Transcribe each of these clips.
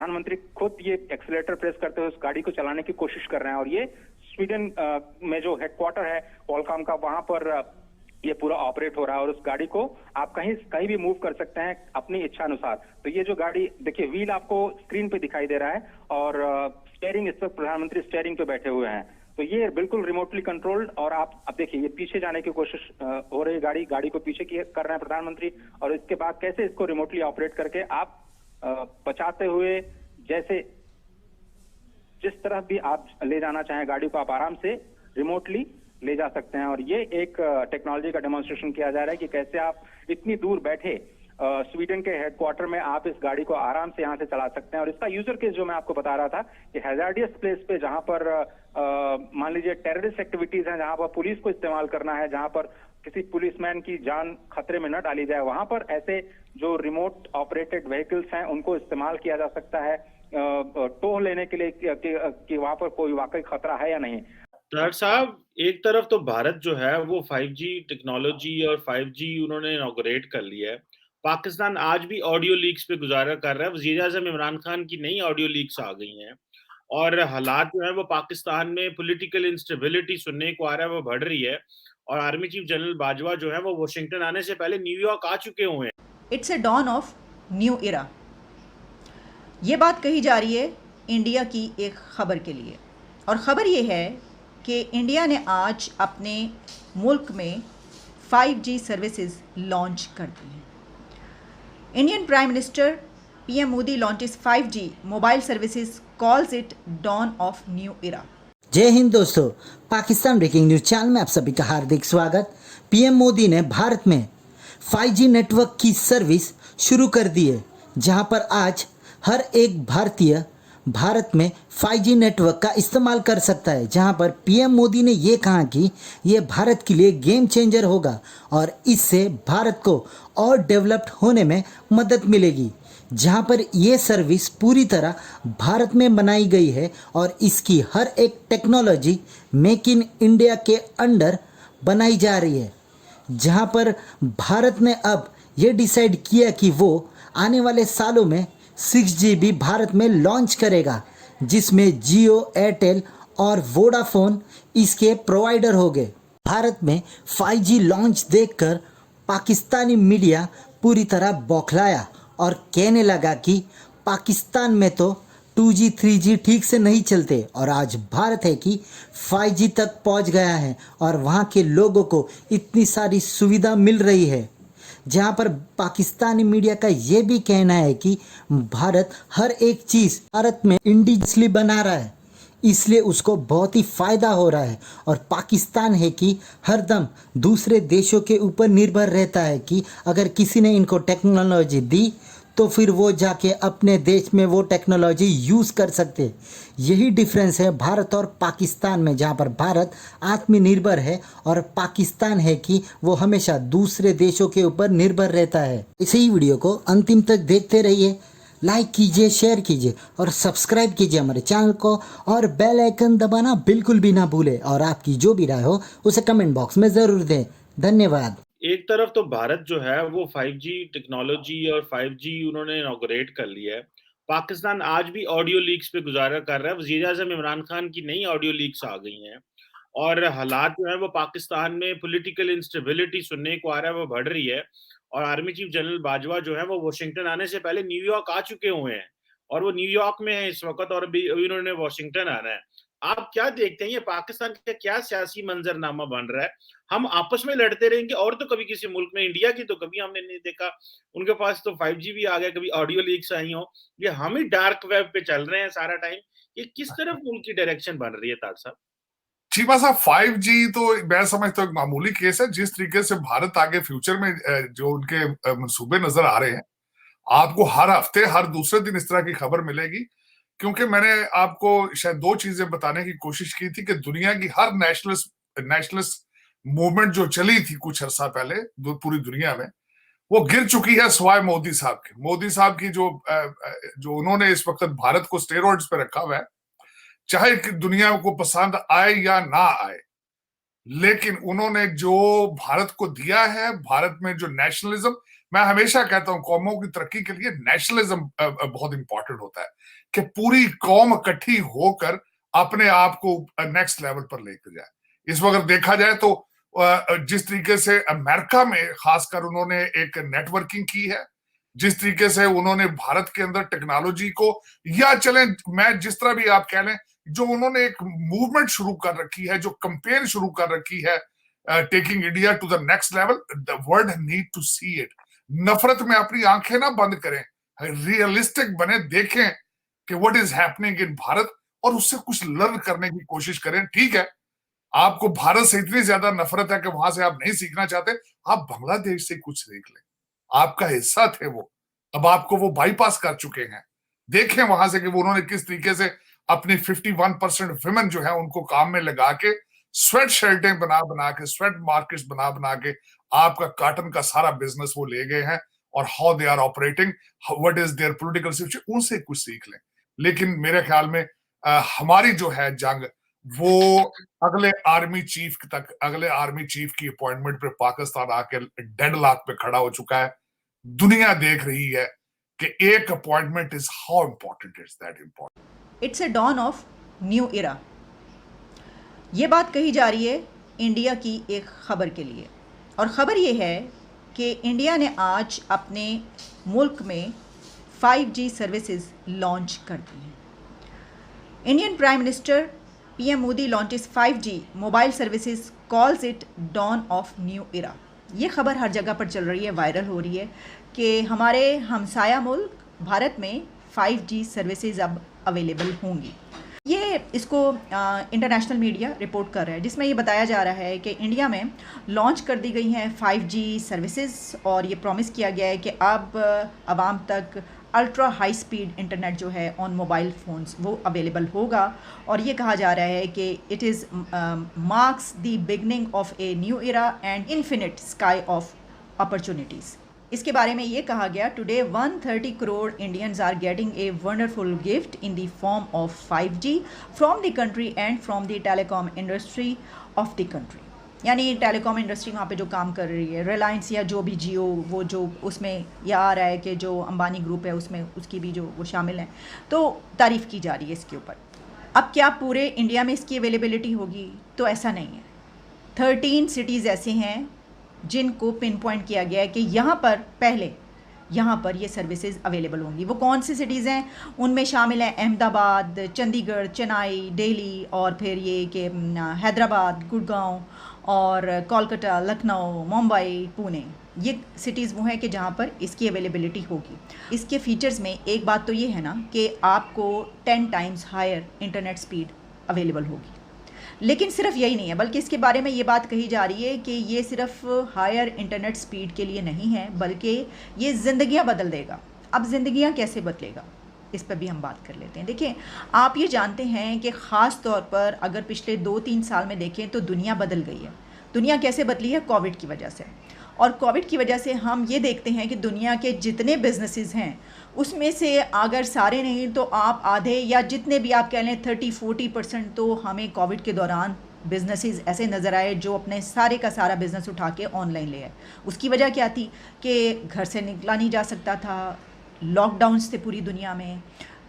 प्रधानमंत्री खुद ये एक्सीलेटर प्रेस करते हुए उस गाड़ी को चलाने की कोशिश कर रहे हैं और ये स्वीडन में जो हेडक्वार्टर है क्वालकॉम का, वहां पर ये पूरा ऑपरेट हो रहा है और उस गाड़ी को आप कहीं कहीं भी मूव कर सकते हैं अपनी इच्छा अनुसार। तो ये जो गाड़ी देखिए, व्हील आपको स्क्रीन पे दिखाई दे रहा है और स्टीयरिंग, इस वक्त प्रधानमंत्री स्टीयरिंग पे बैठे हुए हैं। तो ये बिल्कुल रिमोटली कंट्रोल्ड और आप अब देखिए ये पीछे जाने की कोशिश हो रही है, गाड़ी को पीछे कर रहे हैं प्रधानमंत्री, और इसके बाद कैसे इसको रिमोटली ऑपरेट करके आप बचाते हुए जैसे जिस तरह भी आप ले जाना चाहें गाड़ी को, आप आराम से रिमोटली ले जा सकते हैं। और ये एक टेक्नोलॉजी का डेमोन्स्ट्रेशन किया जा रहा है कि कैसे आप इतनी दूर बैठे स्वीडन के हेडक्वार्टर में आप इस गाड़ी को आराम से यहां से चला सकते हैं। और इसका यूजर केस जो मैं आपको बता रहा था कि हैजार्डियस प्लेस पे, जहां पर मान लीजिए टेररिस्ट एक्टिविटीज हैं, जहां पर पुलिस को इस्तेमाल करना है, जहां पर किसी पुलिसमैन की जान खतरे में न डाली जाए, वहां पर ऐसे जो रिमोट ऑपरेटेड व्हीकल्स हैं उनको इस्तेमाल किया जा सकता है टोह लेने के लिए कि वहां पर कोई वाकई खतरा है या नहीं। डॉक्टर साहब, एक तरफ तो भारत जो है वो 5G टेक्नोलॉजी और 5G उन्होंने इनॉग्रेट कर लिया है। पाकिस्तान आज भी ऑडियो लीक्स पे गुजारा कर रहा है। वज़ीर-ए-आज़म इमरान खान की नई ऑडियो लीक्स आ गई हैं और हालात जो है वो पाकिस्तान में पॉलिटिकल इंस्टेबिलिटी सुनने को आ रहा है, वो बढ़ रही है और आर्मी चीफ जनरल बाजवा जो है वो वाशिंगटन आने से पहले न्यूयॉर्क आ चुके हुए हैं। It's a dawn of new era, ये बात कही जा रही है इंडिया की एक खबर के लिए, और ख़बर ये है कि इंडिया ने आज अपने मुल्क में 5G सर्विसेज लॉन्च कर दी हैं। Indian prime minister PM Modi launches 5G mobile services, calls it dawn of new era. जय हिंद दोस्तों, पाकिस्तान ब्रेकिंग न्यूज चैनल में आप सभी का हार्दिक स्वागत। PM मोदी ने भारत में 5G नेटवर्क की सर्विस शुरू कर दी है, जहां पर आज हर एक भारतीय भारत में 5G नेटवर्क का इस्तेमाल कर सकता है। जहां पर PM मोदी ने ये कहा कि ये भारत के लिए गेम चेंजर होगा और इससे भारत को और डेवलप्ड होने में मदद मिलेगी। जहां पर ये सर्विस पूरी तरह भारत में बनाई गई है और इसकी हर एक टेक्नोलॉजी मेक इन इंडिया के अंडर बनाई जा रही है। जहां पर भारत ने अब ये डिसाइड किया कि वो आने वाले सालों में 6G भी भारत में लॉन्च करेगा, जिसमें जियो, एयरटेल और वोडाफोन इसके प्रोवाइडर हो गए। भारत में 5G लॉन्च देखकर पाकिस्तानी मीडिया पूरी तरह बौखलाया और कहने लगा कि पाकिस्तान में तो 2G 3G ठीक से नहीं चलते और आज भारत है कि 5G तक पहुंच गया है और वहां के लोगों को इतनी सारी सुविधा मिल रही है। जहां पर पाकिस्तानी मीडिया का ये भी कहना है कि भारत हर एक चीज़ भारत में इंडिजियसली बना रहा है, इसलिए उसको बहुत ही फ़ायदा हो रहा है। और पाकिस्तान है कि हरदम दूसरे देशों के ऊपर निर्भर रहता है कि अगर किसी ने इनको टेक्नोलॉजी दी तो फिर वो जाके अपने देश में वो टेक्नोलॉजी यूज़ कर सकते। यही डिफरेंस है भारत और पाकिस्तान में, जहाँ पर भारत आत्मनिर्भर है और पाकिस्तान है कि वो हमेशा दूसरे देशों के ऊपर निर्भर रहता है। इसी वीडियो को अंतिम तक देखते रहिए, लाइक कीजिए, शेयर कीजिए और सब्सक्राइब कीजिए हमारे चैनल को और बेल आइकन दबाना बिल्कुल भी ना भूलें। और आपकी जो भी राय हो उसे कमेंट बॉक्स में ज़रूर दें। धन्यवाद। एक तरफ तो भारत जो है वो 5G टेक्नोलॉजी और 5G उन्होंने इनॉग्रेट कर लिया है। पाकिस्तान आज भी ऑडियो लीक्स पे गुजारा कर रहा है। वज़ीर-ए-आज़म इमरान खान की नई ऑडियो लीक्स आ गई हैं और हालात जो है वो पाकिस्तान में पॉलिटिकल इंस्टेबिलिटी सुनने को आ रहा है, वो बढ़ रही है और आर्मी चीफ जनरल बाजवा जो है वो वाशिंगटन आने से पहले न्यूयॉर्क आ चुके हुए हैं और वो न्यूयॉर्क में है इस वक़्त और अभी अभी उन्होंने वाशिंगटन आना है। आप क्या देखते हैं, ये पाकिस्तान का क्या सियासी मंजरनामा बन रहा है? हम आपस में लड़ते रहेंगे और तो कभी किसी मुल्क में, इंडिया की तो कभी हमने नहीं देखा, उनके पास तो 5G भी आ गया, कभी ऑडियो लीक्स आई हो। ये हम ही डार्क वेब पे चल रहे हैं सारा टाइम। ये किस तरफ मुल्क की डायरेक्शन बन रही है तार साहब? चीमा साहब, 5G तो मैं समझता हूँ एक मामूली केस है। जिस तरीके से भारत आगे फ्यूचर में जो उनके मंसूबे नजर आ रहे हैं, आपको हर हफ्ते हर दूसरे दिन इस तरह की खबर मिलेगी। क्योंकि मैंने आपको शायद दो चीजें बताने की कोशिश की थी कि दुनिया की हर नेशनलिस्ट मूवमेंट जो चली थी कुछ अर्सा पहले पूरी दुनिया में, वो गिर चुकी है सिवाय मोदी साहब के। मोदी साहब की जो उन्होंने इस वक्त भारत को स्टेरॉइड्स पे रखा हुआ है, चाहे दुनिया को पसंद आए या ना आए, लेकिन उन्होंने जो भारत को दिया है, भारत में जो नेशनलिज्म, मैं हमेशा कहता हूं कौमों की तरक्की के लिए नेशनलिज्म बहुत इंपॉर्टेंट होता है कि पूरी कौम इकट्ठी होकर अपने आप को नेक्स्ट लेवल पर लेकर जाए। इस वक्त देखा जाए तो जिस तरीके से अमेरिका में खासकर उन्होंने एक नेटवर्किंग की है, जिस तरीके से उन्होंने भारत के अंदर टेक्नोलॉजी को, या चलें मैं जिस तरह भी आप कह लें, जो उन्होंने एक मूवमेंट शुरू कर रखी है, जो कंपेन शुरू कर रखी है, taking India to the next level, the world need to see it. नफरत में अपनी आंखें ना बंद करें, रियलिस्टिक बने, देखें कि what is happening in Bharat और उससे कुछ लर्न करने की कोशिश करें। ठीक है, आपको भारत से इतनी ज्यादा नफरत है कि वहां से आप नहीं सीखना चाहते, आप बांग्लादेश से कुछ सीख लें, आपका हिस्सा थे वो, अब आपको वो बाईपास कर चुके हैं। देखें वहां से कि वो उन्होंने किस तरीके से अपनी 51% वुमेन जो है उनको काम में लगा के स्वेट शर्टें बना बना के, स्वेट मार्केट्स बना बना के आपका कॉटन का सारा बिजनेस वो ले गए हैं, और how they are operating, what is their political situation, उनसे कुछ सीख लें। लेकिन मेरे ख्याल में हमारी जो है जंग वो अगले आर्मी चीफ की अपॉइंटमेंट पे पाकिस्तान आके डेडलॉक पे खड़ा हो चुका है। दुनिया देख रही है कि एक appointment is how important is that important. It's a dawn of new era. ये बात कही जा रही है इंडिया की एक ख़बर के लिए, और ख़बर ये है कि इंडिया ने आज अपने मुल्क में 5G सर्विसेज लॉन्च कर दी हैं। Indian prime minister PM Modi launches 5G mobile services, calls it dawn of new era. ये खबर हर जगह पर चल रही है, वायरल हो रही है कि हमारे हमसाया मुल्क भारत में 5G सर्विसेज अब अवेलेबल होंगी। ये इसको इंटरनेशनल मीडिया रिपोर्ट कर रहा है, जिसमें ये बताया जा रहा है कि इंडिया में लॉन्च कर दी गई हैं 5G सर्विसेज, और ये प्रॉमिस किया गया है कि अब आवाम तक अल्ट्रा हाई स्पीड इंटरनेट जो है ऑन मोबाइल फ़ोन्स वो अवेलेबल होगा। और ये कहा जा रहा है कि it is marks the beginning of a new era and infinite sky of opportunities. इसके बारे में ये कहा गया, today 130 crore Indians are getting a wonderful gift in the form of 5G from the country and from the telecom industry of the country. यानी telecom industry वहाँ पे जो काम कर रही है, रिलायंस या जो भी जियो, वो जो उसमें यह आ रहा है कि जो अंबानी ग्रुप है उसमें उसकी भी जो वो शामिल हैं, तो तारीफ़ की जा रही है इसके ऊपर। अब क्या पूरे इंडिया में इसकी अवेलेबिलिटी होगी? तो ऐसा नहीं है। 13 सिटीज़ ऐसे हैं जिनको पिन पॉइंट किया गया है कि यहाँ पर ये सर्विसेज अवेलेबल होंगी। वो कौन सी सिटीज़ हैं? उनमें शामिल हैं अहमदाबाद, चंडीगढ़, चेन्नई, दिल्ली, और फिर ये कि हैदराबाद, गुड़गांव, और कोलकाता, लखनऊ, मुंबई, पुणे। ये सिटीज़ वो हैं कि जहाँ पर इसकी अवेलेबिलिटी होगी। इसके फ़ीचर्स में एक बात तो ये है ना कि आपको 10 times higher internet speed available होगी। लेकिन सिर्फ यही नहीं है, बल्कि इसके बारे में ये बात कही जा रही है कि ये सिर्फ हायर इंटरनेट स्पीड के लिए नहीं है, बल्कि ये ज़िंदगियां बदल देगा। अब ज़िंदगियां कैसे बदलेगा, इस पर भी हम बात कर लेते हैं। देखिए, आप ये जानते हैं कि ख़ास तौर पर अगर पिछले 2-3 साल में देखें तो दुनिया बदल गई है। दुनिया कैसे बदली है? कोविड की वजह से। और कोविड की वजह से हम ये देखते हैं कि दुनिया के जितने बिजनेसेस हैं उसमें से अगर सारे नहीं तो आप आधे, या जितने भी आप कह लें 30-40% तो हमें कोविड के दौरान बिजनेसेस ऐसे नज़र आए जो अपने सारे का सारा बिज़नेस उठा के ऑनलाइन ले आए। उसकी वजह क्या थी कि घर से निकला नहीं जा सकता था, लॉकडाउन्स थे पूरी दुनिया में,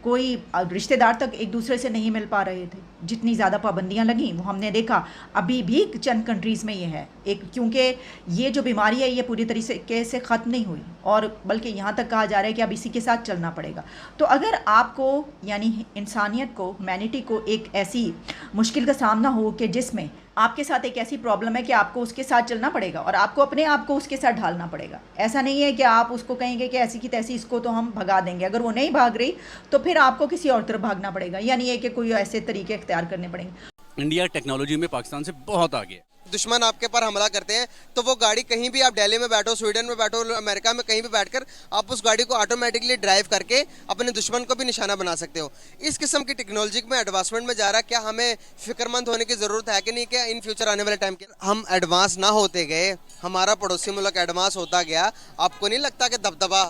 कोई रिश्तेदार तक एक दूसरे से नहीं मिल पा रहे थे। जितनी ज़्यादा पाबंदियां लगी वो हमने देखा अभी भी चंद कंट्रीज़ में ये है एक, क्योंकि ये जो बीमारी है ये पूरी तरीके से ख़त्म नहीं हुई, और बल्कि यहाँ तक कहा जा रहा है कि अब इसी के साथ चलना पड़ेगा। तो अगर आपको, यानी इंसानियत को, ह्यूमैनिटी को एक ऐसी मुश्किल का सामना हो कि जिसमें आपके साथ एक ऐसी प्रॉब्लम है कि आपको उसके साथ चलना पड़ेगा और आपको अपने आप को उसके साथ ढालना पड़ेगा। ऐसा नहीं है कि आप उसको कहेंगे कि ऐसी की तैसी इसको तो हम भगा देंगे। अगर वो नहीं भाग रही तो फिर आपको किसी और तरफ भागना पड़ेगा, यानी ये कि कोई ऐसे तरीके इख्तियार करने पड़ेंगे। इंडिया टेक्नोलॉजी में पाकिस्तान से बहुत आगे है। दुश्मन आपके पर हमला करते हैं तो वो गाड़ी कहीं भी, आप दिल्ली में बैठो, स्वीडन में बैठो, अमेरिका में कहीं भी बैठकर आप उस गाड़ी को ऑटोमेटिकली ड्राइव करके अपने दुश्मन को भी निशाना बना सकते हो। इस किस्म की टेक्नोलॉजी में एडवांसमेंट में जा रहा है। क्या हमें फिक्रमंद होने की ज़रूरत है कि नहीं? क्या इन फ्यूचर आने वाले टाइम के हम एडवांस ना होते गए, हमारा पड़ोसी मुल्क एडवांस होता गया, आपको नहीं लगता कि दबदबा,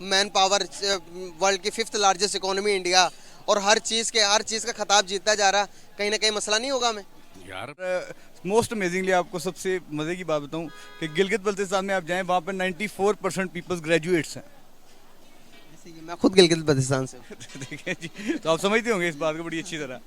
मैन पावर, वर्ल्ड की 5th लार्जेस्ट इकोनॉमी इंडिया, और हर चीज़ का खिताब जीतता जा रहा, कहीं ना कहीं मसला नहीं होगा हमें? यार मोस्ट अमेजिंगली आपको सबसे मज़े की बात बताऊं कि गिलगित बल्तिस्तान में आप जाएं, वहाँ पर 94% पीपल्स ग्रेजुएट्स हैं। जैसे कि मैं खुद गिलगित बल्तिस्तान से हूं। ठीक है जी, तो आप समझते होंगे इस बात को बड़ी अच्छी तरह।